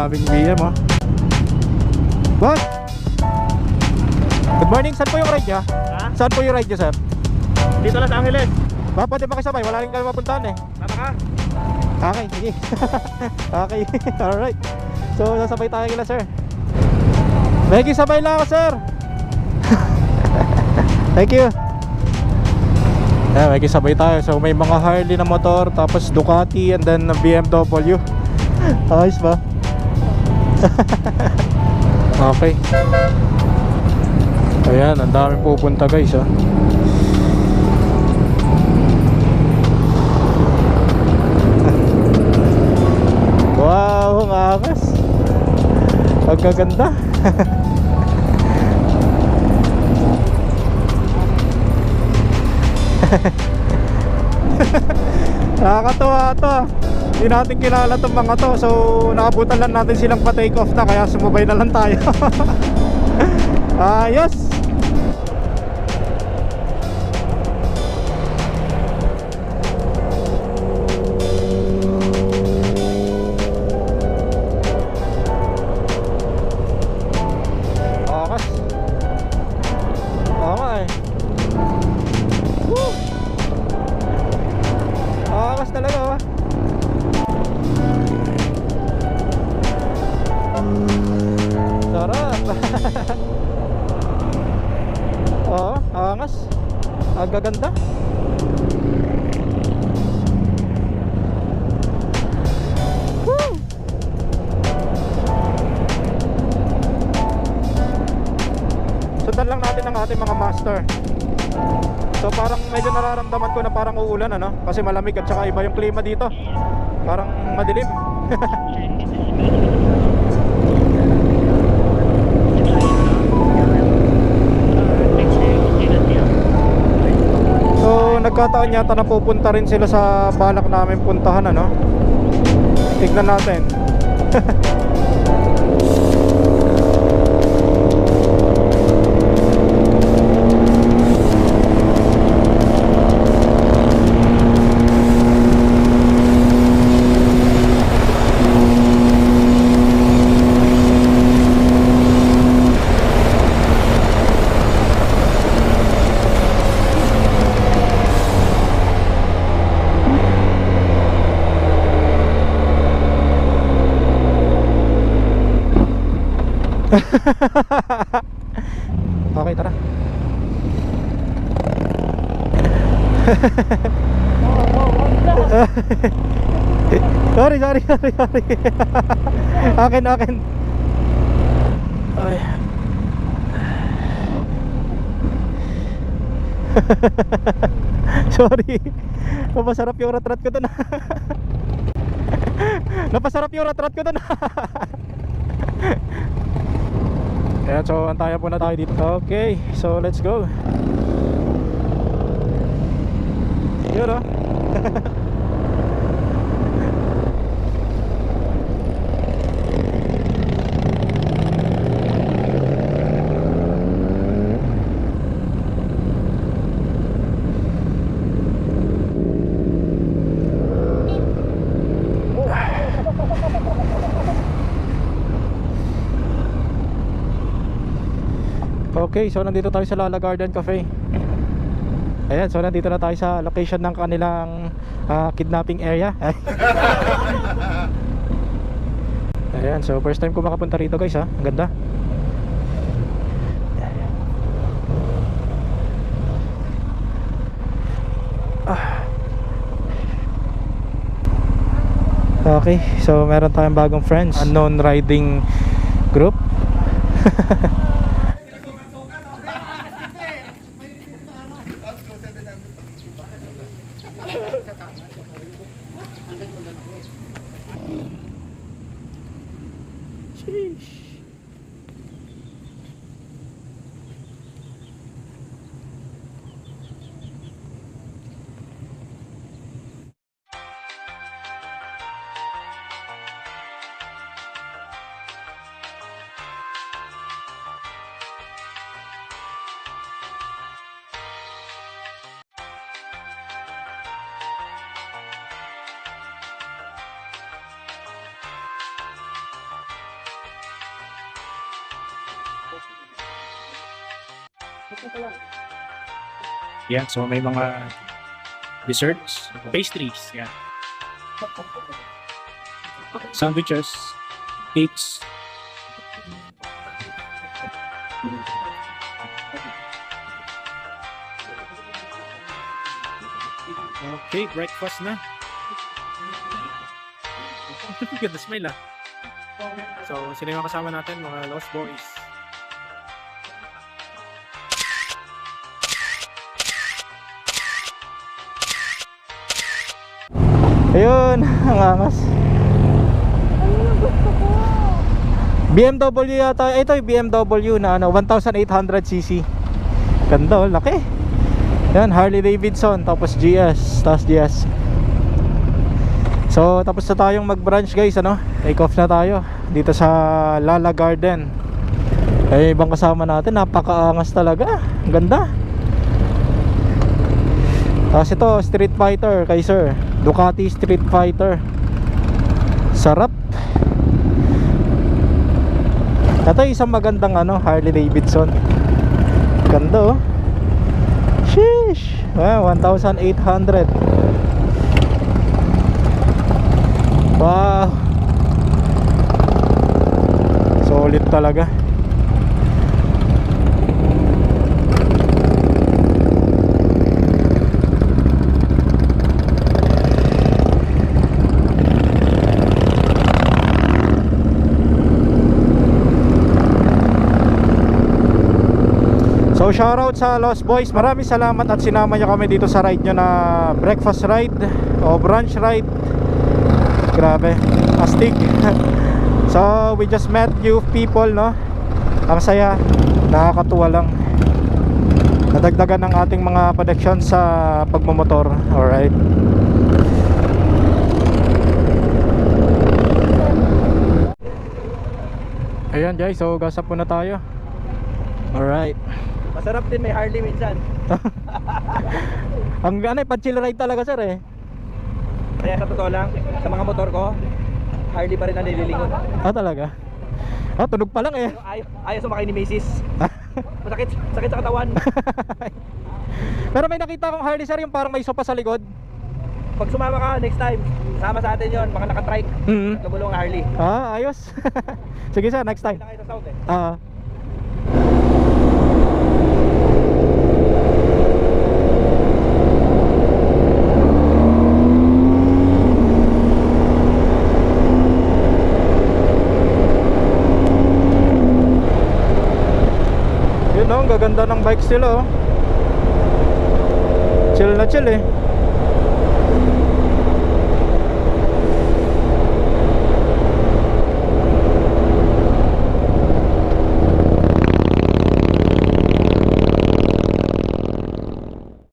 daming BM oh. Boss! Good morning, saan po yung ride niya? Ha? Saan po yung ride niya, sir? Dito Los Angeles. Ba, pwede makisabay, wala rin kayo mapuntahan eh. Tama ka? Okay, sige. Okay, alright. So, sasabay tayo kila sir. May kisabay lang ako, sir. Thank you. May kisabay tayo. So, may mga Harley na motor, tapos Ducati, and then BMW. Ayos ba? Okay. Ayan, ang daming pupunta guys oh. Wow, ang angas. Ang gaganda. Nakakatawa ito. Hindi natin kilala itong mga to. So nakabutan lang natin silang pa-take off na, kaya sumubay na lang tayo. Ayos. Akas. Oo nga eh. Woo! Akas talaga oh. Sarap. Oo, angas. Ang gaganda. Woo! Sundan lang natin ang ating mga master. So parang medyo nararamdaman ko na parang uulan ano, kasi malamig at saka iba yung klima dito. Parang madilim. So nagkataon yata na pupunta rin sila sa balak namin puntahan ano. Tignan natin. Okay, tara. Sorry. Akin. Ay. Sorry. Napasarap yung ratrat ko dun. Napasarap yung ratrat ko dun. Ayan, so antayan po na tayo dito. Okay, so let's go. Yun oh. Okay, so nandito tayo sa Lala Garden Cafe. Ayan, so nandito na tayo sa location ng kanilang kidnapping area. Ayan, so first time ko makapunta rito guys ha. Ang ganda. Okay, so meron tayong bagong friends, unknown riding group. Yan, so may mga desserts, pastries, yan. Sandwiches, cakes. Okay, breakfast na. Ganda smell ah. So, sino yung kasama natin? Mga Lost Boys. Ayun, ang angas. BMW yata. Ito yung BMW na ano, 1800cc. Ganda, oh, laki. Yan, Harley Davidson, tapos GS, tapos GS. So, tapos na tayong mag-branch guys, ano? Take off na tayo dito sa Lala Garden. Eh, ibang kasama natin, napakaangas talaga. Ang ganda. Tapos ito, Street Fighter kay Sir. Ducati Street Fighter. Sarap. Ito isang magandang ano, Harley Davidson. Ganda oh. Sheesh. 1,800. Wow. Solid talaga. So shoutout sa Lost Boys. Maraming salamat at sinama nyo kami dito sa ride nyo na breakfast ride o brunch ride. Grabe, astig. So we just met you people, no? Ang saya, nakakatuwa lang. Nadagdagan ng ating mga connection sa pagmamotor. Alright. Ayan guys, so gasap muna tayo. Alright. Masarap din may Harley minsan. Ang ano, pag-chill ride talaga sir eh. Kaya sa totoo lang, sa mga motor ko, Harley pa rin ang nililingon. Ah talaga? Ah, tunog pa lang eh. Ayaw sumakay ni Macy's. Sakit sa katawan. Pero may nakita akong Harley sir, yung parang may sopa sa likod. Pag sumama ka next time, sama sa atin yon, mga nakatrike. Tumulong Harley. Ah, ayos. Sige sir, next time. Kailangan kayo sa south eh. Ah. Yun oh, ang gaganda ng bikes nila oh. Chill na chill eh.